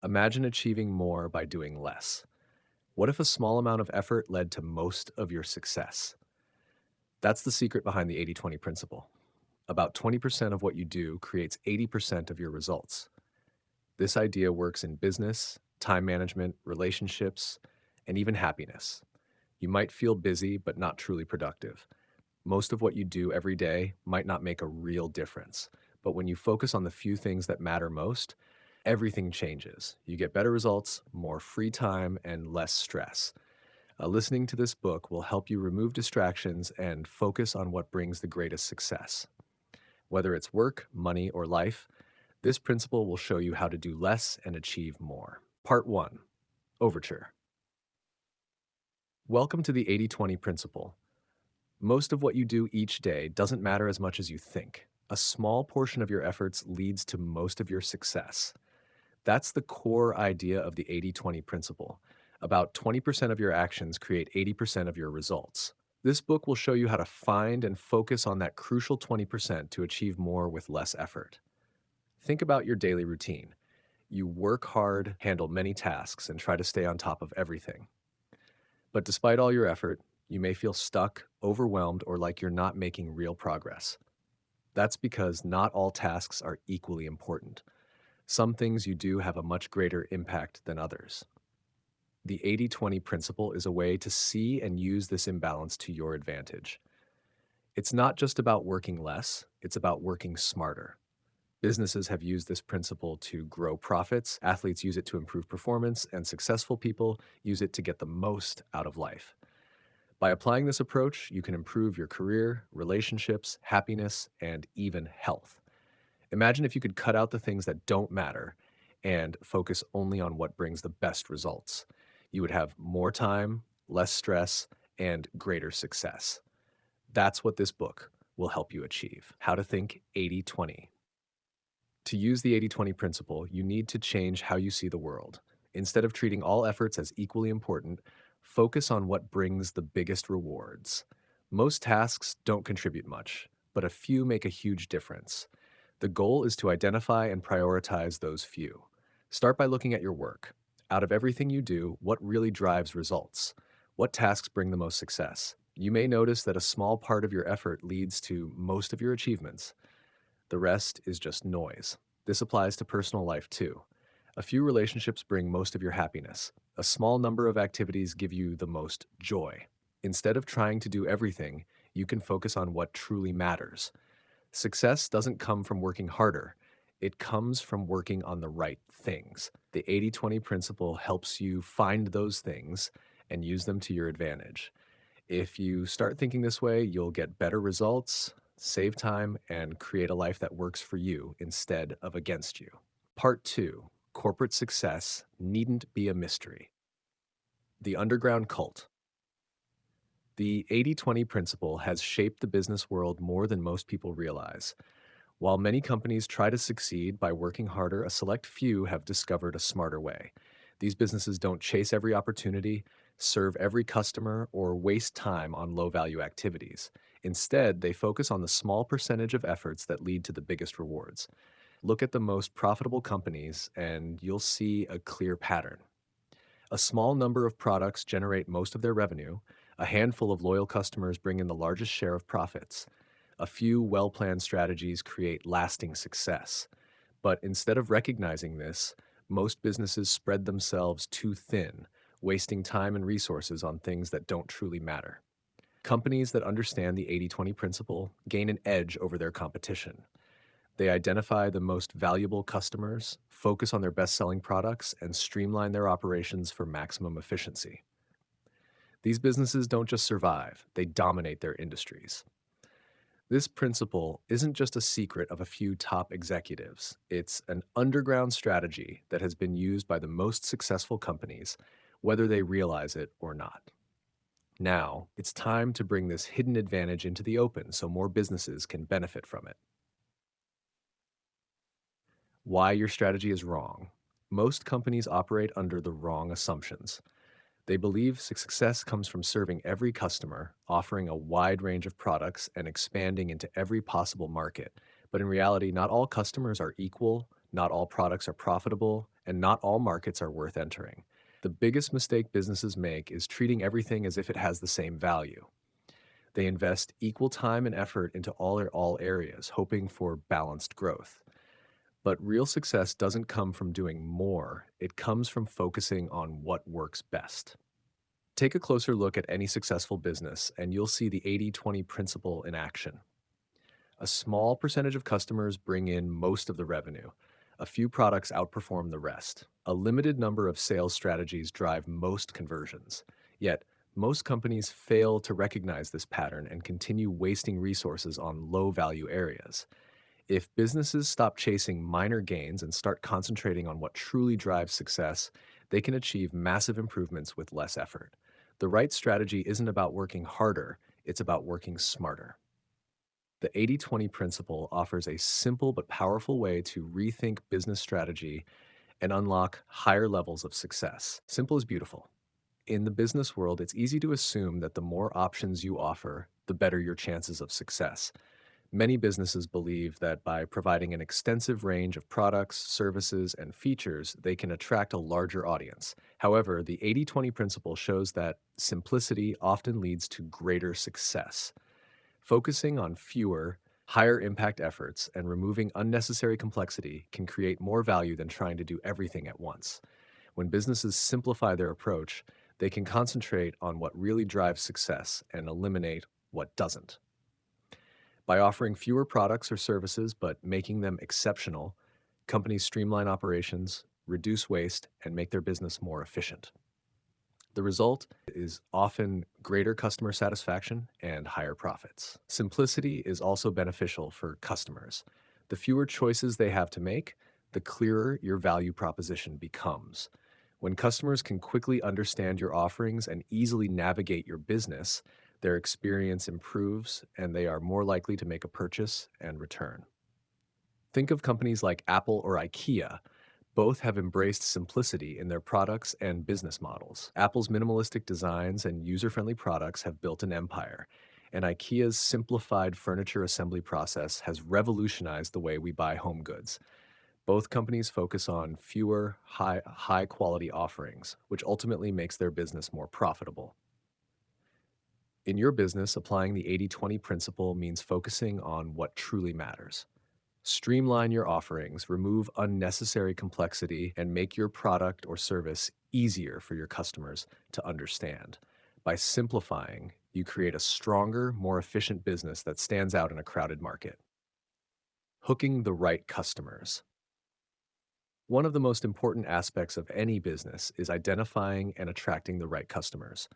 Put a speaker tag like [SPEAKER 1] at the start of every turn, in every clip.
[SPEAKER 1] Imagine achieving more by doing less. What if a small amount of effort led to most of your success? That's the secret behind the 80/20 principle. About 20% of what you do creates 80% of your results. This idea works in business, time management, relationships, and even happiness. You might feel busy but not truly productive. Most of what you do every day might not make a real difference. But when you focus on the few things that matter most, everything changes. You get better results, more free time, and less stress. Listening to this book will help you remove distractions and focus on what brings the greatest success. Whether it's work, money, or life, this principle will show you how to do less and achieve more. Part 1. Overture. Welcome to the 80/20 principle. Most of what you do each day doesn't matter as much as you think. A small portion of your efforts leads to most of your success. That's the core idea of the 80/20 principle. About 20% of your actions create 80% of your results. This book will show you how to find and focus on that crucial 20% to achieve more with less effort. Think about your daily routine. You work hard, handle many tasks, and try to stay on top of everything. But despite all your effort, you may feel stuck, overwhelmed, or like you're not making real progress. That's because not all tasks are equally important. Some things you do have a much greater impact than others. The 80/20 principle is a way to see and use this imbalance to your advantage. It's not just about working less, it's about working smarter. Businesses have used this principle to grow profits, athletes use it to improve performance, and successful people use it to get the most out of life. By applying this approach, you can improve your career, relationships, happiness, and even health. Imagine if you could cut out the things that don't matter and focus only on what brings the best results. You would have more time, less stress, and greater success. That's what this book will help you achieve. How to think 80/20. To use the 80/20 principle, you need to change how you see the world. Instead of treating all efforts as equally important, focus on what brings the biggest rewards. Most tasks don't contribute much, but a few make a huge difference. The goal is to identify and prioritize those few. Start by looking at your work. Out of everything you do, what really drives results? What tasks bring the most success? You may notice that a small part of your effort leads to most of your achievements. The rest is just noise. This applies to personal life too. A few relationships bring most of your happiness. A small number of activities give you the most joy. Instead of trying to do everything, you can focus on what truly matters. Success doesn't come from working harder. It comes from working on the right things. The 80/20 principle helps you find those things and use them to your advantage. If you start thinking this way, you'll get better results, save time, and create a life that works for you instead of against you. Part 2. Corporate success needn't be a mystery. The underground cult. The 80/20 principle has shaped the business world more than most people realize. While many companies try to succeed by working harder, a select few have discovered a smarter way. These businesses don't chase every opportunity, serve every customer, or waste time on low value activities. Instead, they focus on the small percentage of efforts that lead to the biggest rewards. Look at the most profitable companies, and you'll see a clear pattern. A small number of products generate most of their revenue. A handful of loyal customers bring in the largest share of profits. A few well planned strategies create lasting success. But instead of recognizing this, most businesses spread themselves too thin, wasting time and resources on things that don't truly matter. Companies that understand the 80/20 principle gain an edge over their competition. They identify the most valuable customers, focus on their best selling products, and streamline their operations for maximum efficiency. These businesses don't just survive, they dominate their industries. This principle isn't just a secret of a few top executives. It's an underground strategy that has been used by the most successful companies, whether they realize it or not. Now, it's time to bring this hidden advantage into the open so more businesses can benefit from it. Why your strategy is wrong. Most companies operate under the wrong assumptions. They believe success comes from serving every customer, offering a wide range of products, and expanding into every possible market. But in reality, not all customers are equal, not all products are profitable, and not all markets are worth entering. The biggest mistake businesses make is treating everything as if it has the same value. They invest equal time and effort into all areas, hoping for balanced growth. But real success doesn't come from doing more, it comes from focusing on what works best. Take a closer look at any successful business, and you'll see the 80/20 principle in action. A small percentage of customers bring in most of the revenue. A few products outperform the rest. A limited number of sales strategies drive most conversions. Yet, most companies fail to recognize this pattern and continue wasting resources on low value areas. If businesses stop chasing minor gains and start concentrating on what truly drives success, they can achieve massive improvements with less effort. The right strategy isn't about working harder, it's about working smarter. The 80/20 principle offers a simple but powerful way to rethink business strategy and unlock higher levels of success. Simple is beautiful. In the business world, it's easy to assume that the more options you offer, the better your chances of success. Many businesses believe that by providing an extensive range of products, services, and features, they can attract a larger audience. However, the 80/20 principle shows that simplicity often leads to greater success. Focusing on fewer, higher impact efforts and removing unnecessary complexity can create more value than trying to do everything at once. When businesses simplify their approach, they can concentrate on what really drives success and eliminate what doesn't. By offering fewer products or services but making them exceptional, companies streamline operations, reduce waste, and make their business more efficient. The result is often greater customer satisfaction and higher profits. Simplicity is also beneficial for customers. The fewer choices they have to make, the clearer your value proposition becomes. When customers can quickly understand your offerings and easily navigate your business, their experience improves and they are more likely to make a purchase and return. Think of companies like Apple or IKEA. Both have embraced simplicity in their products and business models. Apple's minimalistic designs and user-friendly products have built an empire, and IKEA's simplified furniture assembly process has revolutionized the way we buy home goods. Both companies focus on fewer, high quality offerings, which ultimately makes their business more profitable. In your business, applying the 80/20 principle means focusing on what truly matters. Streamline your offerings, remove unnecessary complexity, and make your product or service easier for your customers to understand. By simplifying, you create a stronger, more efficient business that stands out in a crowded market. Hooking the right customers. One of the most important aspects of any business is identifying and attracting the right customers.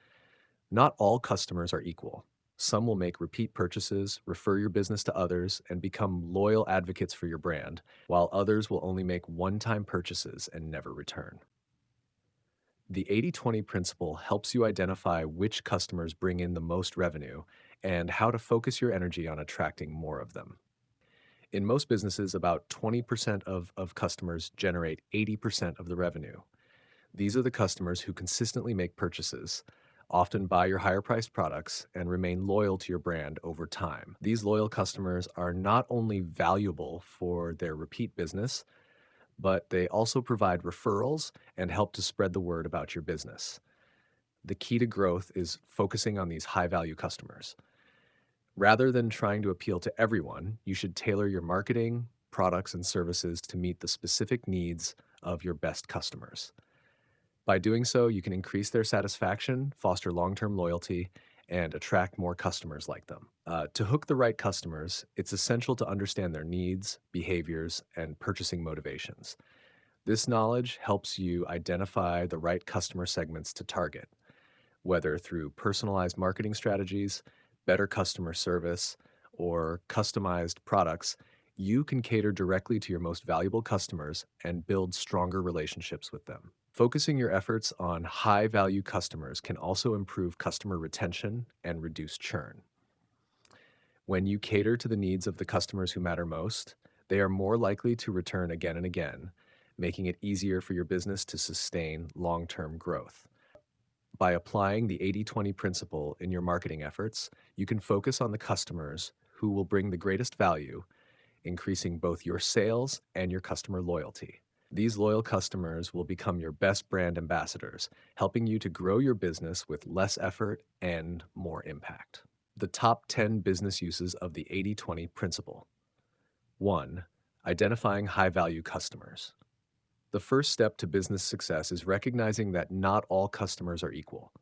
[SPEAKER 1] Not all customers are equal. Some will make repeat purchases, refer your business to others, and become loyal advocates for your brand, while others will only make one-time purchases and never return. The 80/20 principle helps you identify which customers bring in the most revenue and how to focus your energy on attracting more of them. In most businesses, about 20% of customers generate 80% of the revenue. These are the customers who consistently make purchases, often buy your higher priced products, and remain loyal to your brand over time. These loyal customers are not only valuable for their repeat business, but they also provide referrals and help to spread the word about your business. The key to growth is focusing on these high value customers. Rather than trying to appeal to everyone, you should tailor your marketing, products, and services to meet the specific needs of your best customers. By doing so, you can increase their satisfaction, foster long-term loyalty, and attract more customers like them. To hook the right customers, it's essential to understand their needs, behaviors, and purchasing motivations. This knowledge helps you identify the right customer segments to target, whether through personalized marketing strategies, better customer service, or customized products. You can cater directly to your most valuable customers and build stronger relationships with them. Focusing your efforts on high-value customers can also improve customer retention and reduce churn. When you cater to the needs of the customers who matter most, they are more likely to return again and again, making it easier for your business to sustain long-term growth. By applying the 80/20 principle in your marketing efforts, you can focus on the customers who will bring the greatest value, increasing both your sales and your customer loyalty. These loyal customers will become your best brand ambassadors, helping you to grow your business with less effort and more impact. The top 10 business uses of the 80/20 principle. 1. Identifying high value customers. The first step to business success is recognizing that not all customers are equal.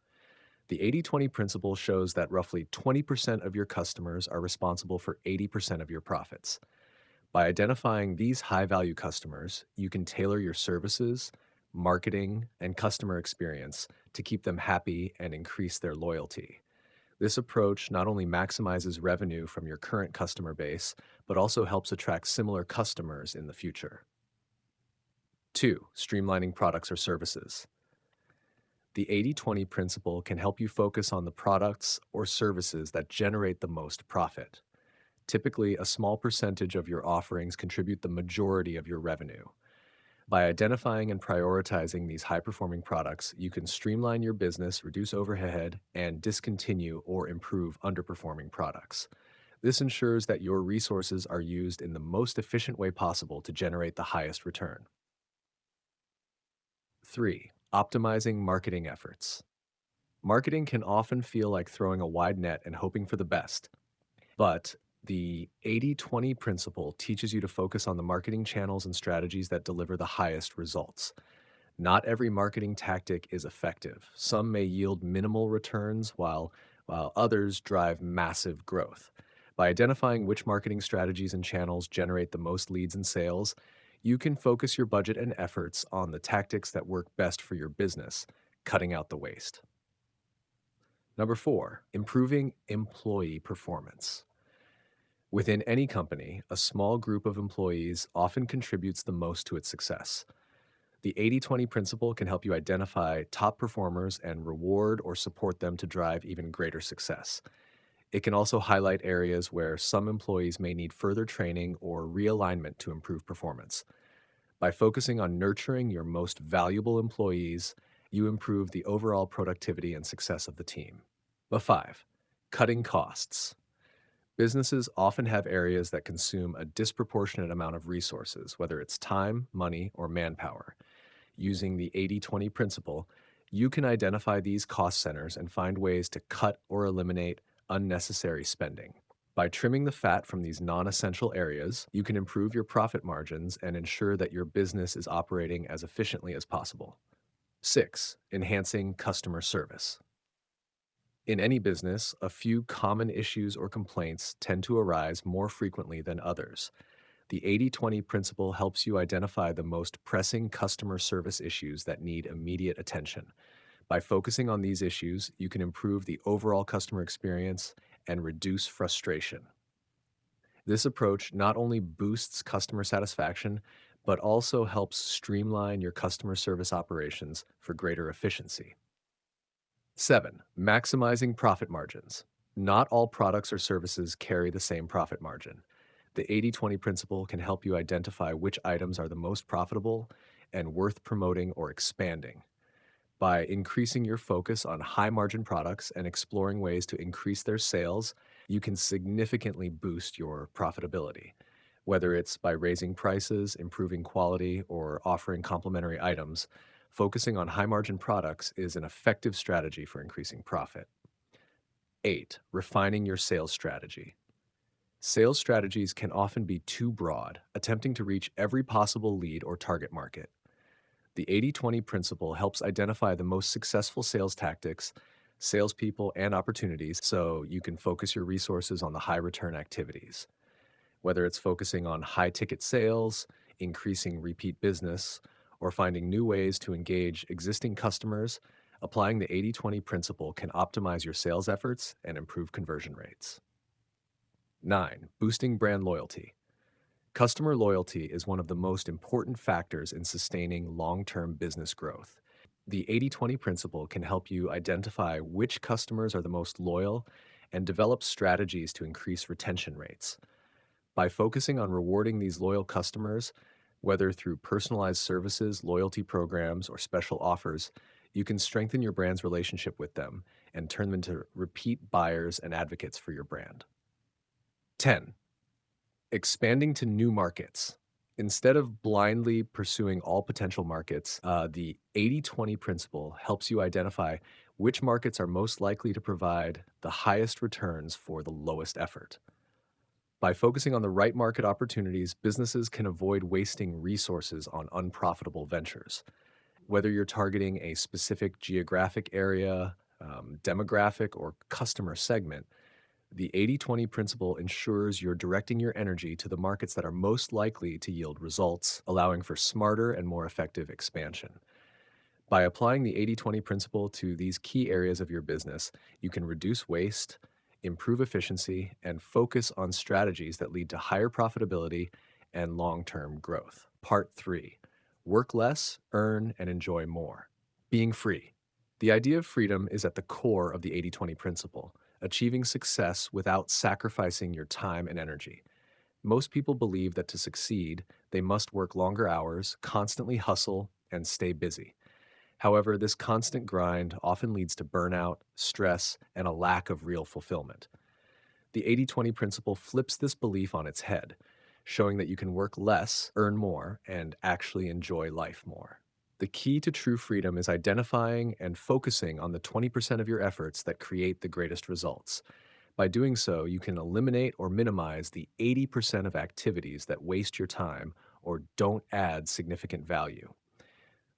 [SPEAKER 1] The 80/20 principle shows that roughly 20% of your customers are responsible for 80% of your profits. By identifying these high value customers, you can tailor your services, marketing, and customer experience to keep them happy and increase their loyalty. This approach not only maximizes revenue from your current customer base, but also helps attract similar customers in the future. 2. Streamlining products or services. The 80/20 principle can help you focus on the products or services that generate the most profit. Typically, a small percentage of your offerings contribute the majority of your revenue. By identifying and prioritizing these high performing products, you can streamline your business, reduce overhead, and discontinue or improve underperforming products. This ensures that your resources are used in the most efficient way possible to generate the highest return. 3. Optimizing marketing efforts. Marketing can often feel like throwing a wide net and hoping for the best, but the 80/20 principle teaches you to focus on the marketing channels and strategies that deliver the highest results. Not every marketing tactic is effective. Some may yield minimal returns while others drive massive growth. By identifying which marketing strategies and channels generate the most leads and sales, you can focus your budget and efforts on the tactics that work best for your business, cutting out the waste. Number 4, improving employee performance. Within any company, a small group of employees often contributes the most to its success. The 80/20 principle can help you identify top performers and reward or support them to drive even greater success. It can also highlight areas where some employees may need further training or realignment to improve performance. By focusing on nurturing your most valuable employees, you improve the overall productivity and success of the team. But 5, cutting costs. Businesses often have areas that consume a disproportionate amount of resources, whether it's time, money, or manpower. Using the 80/20 principle, you can identify these cost centers and find ways to cut or eliminate unnecessary spending. By trimming the fat from these non essential areas, you can improve your profit margins and ensure that your business is operating as efficiently as possible. 6. Enhancing customer service. In any business, a few common issues or complaints tend to arise more frequently than others. The 80/20 principle helps you identify the most pressing customer service issues that need immediate attention. By focusing on these issues, you can improve the overall customer experience and reduce frustration. This approach not only boosts customer satisfaction, but also helps streamline your customer service operations for greater efficiency. 7. Maximizing profit margins. Not all products or services carry the same profit margin. The 80/20 principle can help you identify which items are the most profitable and worth promoting or expanding. By increasing your focus on high margin products and exploring ways to increase their sales, you can significantly boost your profitability. Whether it's by raising prices, improving quality, or offering complementary items, focusing on high margin products is an effective strategy for increasing profit. 8. Refining your sales strategy. Sales strategies can often be too broad, attempting to reach every possible lead or target market. The 80/20 principle helps identify the most successful sales tactics, salespeople, and opportunities so you can focus your resources on the high return activities. Whether it's focusing on high ticket sales, increasing repeat business, or finding new ways to engage existing customers, applying the 80/20 principle can optimize your sales efforts and improve conversion rates. 9. Boosting brand loyalty. Customer loyalty is one of the most important factors in sustaining long-term business growth. The 80/20 principle can help you identify which customers are the most loyal and develop strategies to increase retention rates. By focusing on rewarding these loyal customers, whether through personalized services, loyalty programs, or special offers, you can strengthen your brand's relationship with them and turn them into repeat buyers and advocates for your brand. 10. Expanding to new markets. Instead of blindly pursuing all potential markets, the 80/20 principle helps you identify which markets are most likely to provide the highest returns for the lowest effort. By focusing on the right market opportunities, businesses can avoid wasting resources on unprofitable ventures. Whether you're targeting a specific geographic area, demographic, or customer segment, the 80/20 principle ensures you're directing your energy to the markets that are most likely to yield results, allowing for smarter and more effective expansion. By applying the 80/20 principle to these key areas of your business, you can reduce waste, improve efficiency, and focus on strategies that lead to higher profitability and long term growth. Part 3: Work less, earn, and enjoy more. Being free. The idea of freedom is at the core of the 80/20 principle, achieving success without sacrificing your time and energy. Most people believe that to succeed, they must work longer hours, constantly hustle, and stay busy. However, this constant grind often leads to burnout, stress, and a lack of real fulfillment. The 80/20 principle flips this belief on its head, showing that you can work less, earn more, and actually enjoy life more. The key to true freedom is identifying and focusing on the 20% of your efforts that create the greatest results. By doing so, you can eliminate or minimize the 80% of activities that waste your time or don't add significant value.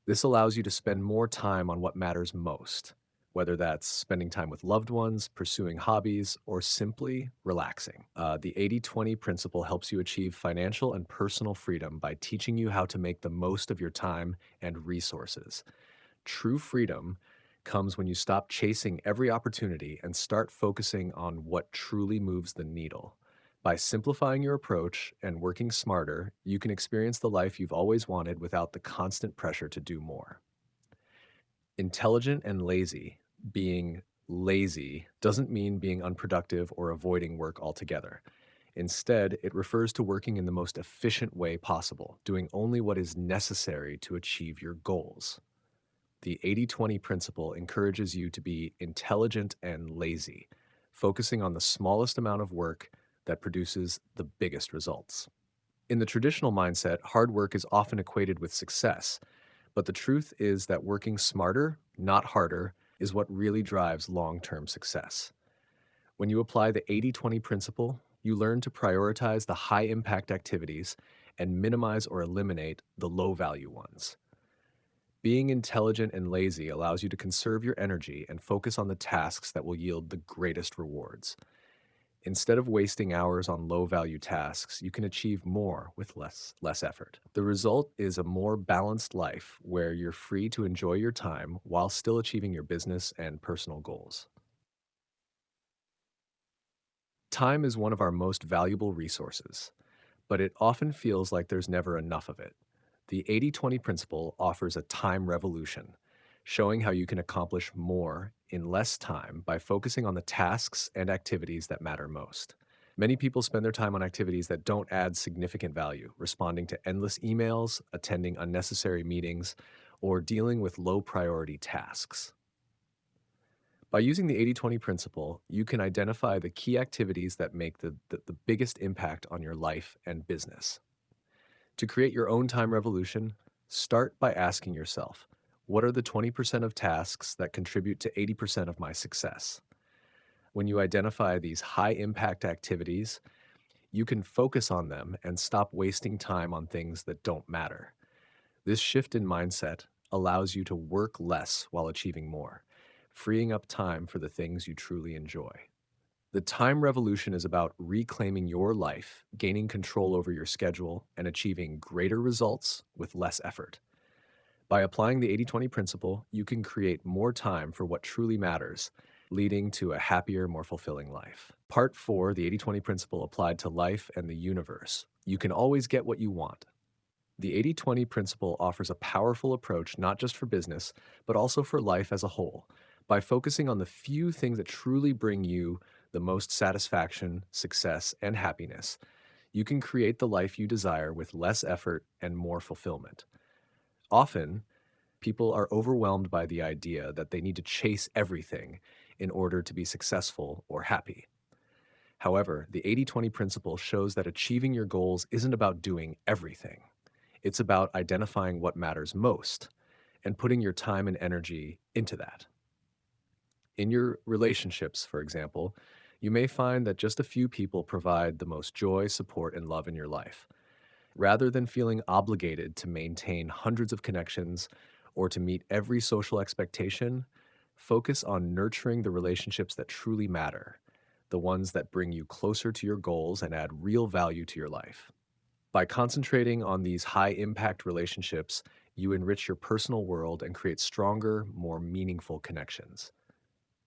[SPEAKER 1] This allows you to spend more time on what matters most, whether that's spending time with loved ones, pursuing hobbies, or simply relaxing. The 80/20 principle helps you achieve financial and personal freedom by teaching you how to make the most of your time and resources. True freedom comes when you stop chasing every opportunity and start focusing on what truly moves the needle. By simplifying your approach and working smarter, you can experience the life you've always wanted without the constant pressure to do more. Intelligent and lazy. Being lazy doesn't mean being unproductive or avoiding work altogether. Instead, it refers to working in the most efficient way possible, doing only what is necessary to achieve your goals. The 80/20 principle encourages you to be intelligent and lazy, focusing on the smallest amount of work that produces the biggest results. In the traditional mindset, hard work is often equated with success, but the truth is that working smarter, not harder, is what really drives long term success. When you apply the 80/20 principle, you learn to prioritize the high impact activities and minimize or eliminate the low value ones. Being intelligent and lazy allows you to conserve your energy and focus on the tasks that will yield the greatest rewards. Instead of wasting hours on low value tasks, you can achieve more with less effort. The result is a more balanced life where you're free to enjoy your time while still achieving your business and personal goals. Time is one of our most valuable resources, but it often feels like there's never enough of it. The 80/20 principle offers a time revolution, showing how you can accomplish more in less time by focusing on the tasks and activities that matter most. Many people spend their time on activities that don't add significant value, responding to endless emails, attending unnecessary meetings, or dealing with low priority tasks. By using the 80/20 principle, you can identify the key activities that make the biggest impact on your life and business. To create your own time revolution, start by asking yourself, what are the 20% of tasks that contribute to 80% of my success? When you identify these high impact activities, you can focus on them and stop wasting time on things that don't matter. This shift in mindset allows you to work less while achieving more, freeing up time for the things you truly enjoy. The time revolution is about reclaiming your life, gaining control over your schedule, and achieving greater results with less effort. By applying the 80/20 principle, you can create more time for what truly matters, leading to a happier, more fulfilling life. Part 4, the 80/20 principle applied to life and the universe. You can always get what you want. The 80/20 principle offers a powerful approach not just for business, but also for life as a whole. By focusing on the few things that truly bring you the most satisfaction, success, and happiness, you can create the life you desire with less effort and more fulfillment. Often, people are overwhelmed by the idea that they need to chase everything in order to be successful or happy. However, the 80/20 principle shows that achieving your goals isn't about doing everything. It's about identifying what matters most and putting your time and energy into that. In your relationships, for example, you may find that just a few people provide the most joy, support, and love in your life. Rather than feeling obligated to maintain hundreds of connections or to meet every social expectation, focus on nurturing the relationships that truly matter, the ones that bring you closer to your goals and add real value to your life. By concentrating on these high impact relationships, you enrich your personal world and create stronger, more meaningful connections.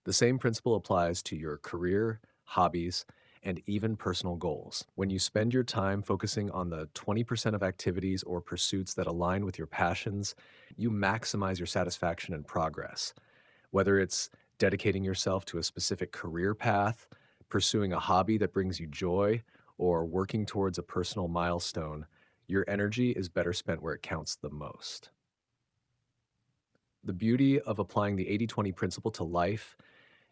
[SPEAKER 1] The same principle applies to your career, hobbies, and even personal goals. When you spend your time focusing on the 20% of activities or pursuits that align with your passions, you maximize your satisfaction and progress. Whether it's dedicating yourself to a specific career path, pursuing a hobby that brings you joy, or working towards a personal milestone, your energy is better spent where it counts the most. The beauty of applying the 80/20 principle to life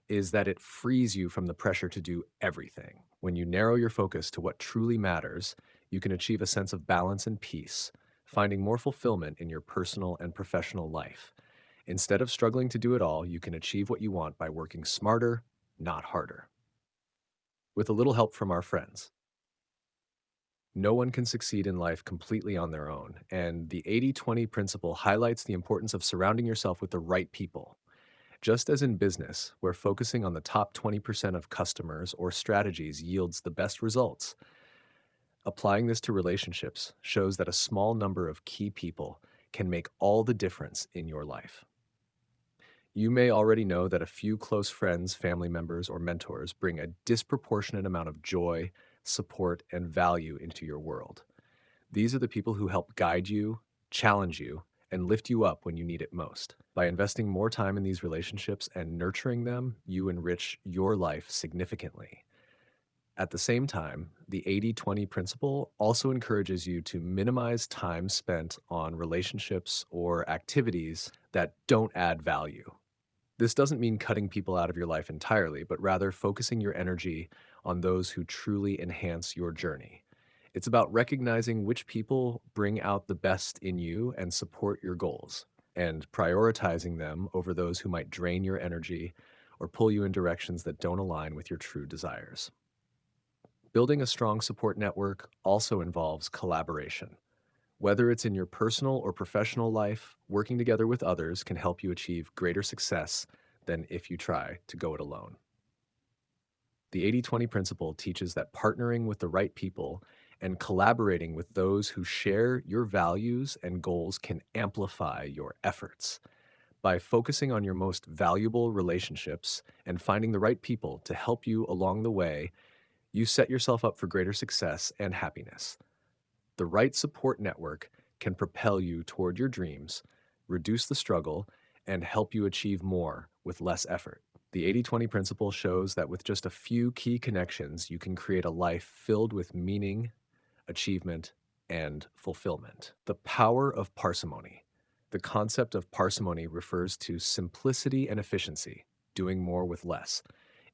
[SPEAKER 1] is that it frees you from the pressure to do everything. When you narrow your focus to what truly matters, you can achieve a sense of balance and peace, finding more fulfillment in your personal and professional life. Instead of struggling to do it all, you can achieve what you want by working smarter, not harder. With a little help from our friends. No one can succeed in life completely on their own, and the 80/20 principle highlights the importance of surrounding yourself with the right people. Just as in business, where focusing on the top 20% of customers or strategies yields the best results, applying this to relationships shows that a small number of key people can make all the difference in your life. You may already know that a few close friends, family members, or mentors bring a disproportionate amount of joy, support, and value into your world. These are the people who help guide you, challenge you, and lift you up when you need it most. By investing more time in these relationships and nurturing them, you enrich your life significantly. At the same time, the 80/20 principle also encourages you to minimize time spent on relationships or activities that don't add value. This doesn't mean cutting people out of your life entirely, but rather focusing your energy on those who truly enhance your journey. It's about recognizing which people bring out the best in you and support your goals, and prioritizing them over those who might drain your energy or pull you in directions that don't align with your true desires. Building a strong support network also involves collaboration. Whether it's in your personal or professional life, working together with others can help you achieve greater success than if you try to go it alone. The 80/20 principle teaches that partnering with the right people and collaborating with those who share your values and goals can amplify your efforts. By focusing on your most valuable relationships and finding the right people to help you along the way, you set yourself up for greater success and happiness. The right support network can propel you toward your dreams, reduce the struggle, and help you achieve more with less effort. The 80/20 principle shows that with just a few key connections, you can create a life filled with meaning, achievement, and fulfillment. The power of parsimony. The concept of parsimony refers to simplicity and efficiency, doing more with less.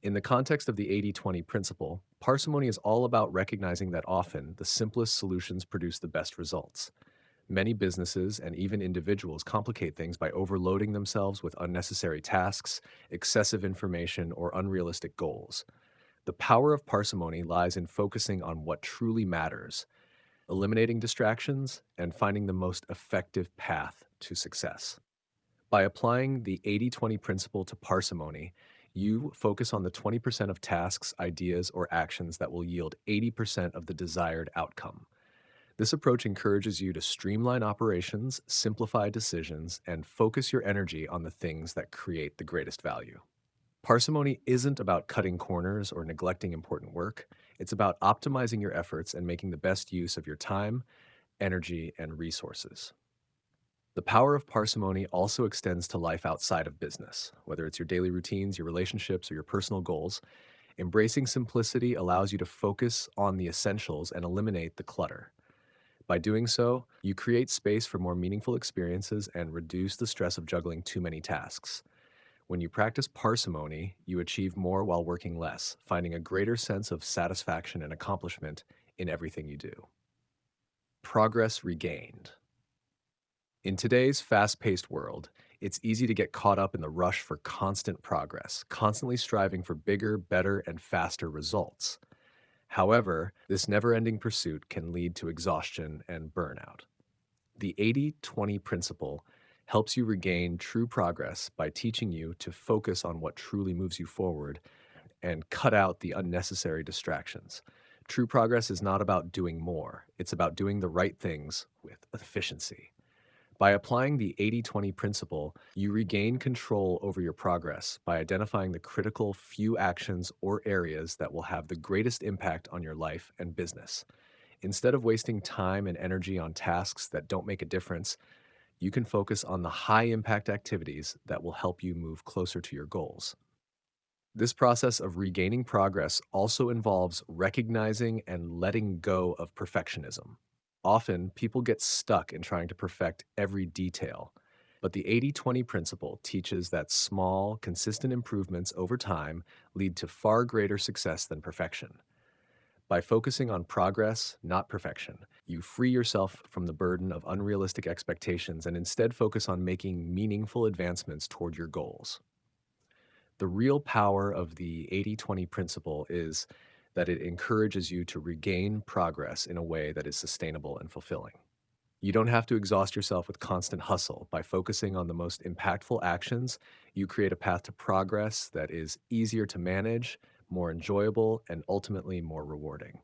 [SPEAKER 1] In the context of the 80/20 principle, parsimony is all about recognizing that often the simplest solutions produce the best results. Many businesses and even individuals complicate things by overloading themselves with unnecessary tasks, excessive information, or unrealistic goals. The power of parsimony lies in focusing on what truly matters, eliminating distractions, and finding the most effective path to success. By applying the 80/20 principle to parsimony, you focus on the 20% of tasks, ideas, or actions that will yield 80% of the desired outcome. This approach encourages you to streamline operations, simplify decisions, and focus your energy on the things that create the greatest value. Parsimony isn't about cutting corners or neglecting important work. It's about optimizing your efforts and making the best use of your time, energy, and resources. The power of parsimony also extends to life outside of business, whether it's your daily routines, your relationships, or your personal goals. Embracing simplicity allows you to focus on the essentials and eliminate the clutter. By doing so, you create space for more meaningful experiences and reduce the stress of juggling too many tasks. When you practice parsimony, you achieve more while working less, finding a greater sense of satisfaction and accomplishment in everything you do. Progress regained. In today's fast paced world, it's easy to get caught up in the rush for constant progress, constantly striving for bigger, better, and faster results. However, this never ending pursuit can lead to exhaustion and burnout. The 80/20 principle helps you regain true progress by teaching you to focus on what truly moves you forward and cut out the unnecessary distractions. True progress is not about doing more, it's about doing the right things with efficiency. By applying the 80/20 principle, you regain control over your progress by identifying the critical few actions or areas that will have the greatest impact on your life and business. Instead of wasting time and energy on tasks that don't make a difference, you can focus on the high impact activities that will help you move closer to your goals. This process of regaining progress also involves recognizing and letting go of perfectionism. Often, people get stuck in trying to perfect every detail, but the 80/20 principle teaches that small, consistent improvements over time lead to far greater success than perfection. By focusing on progress, not perfection, you free yourself from the burden of unrealistic expectations and instead focus on making meaningful advancements toward your goals. The real power of the 80/20 principle is that it encourages you to regain progress in a way that is sustainable and fulfilling. You don't have to exhaust yourself with constant hustle. By focusing on the most impactful actions, you create a path to progress that is easier to manage, more enjoyable, and ultimately more rewarding.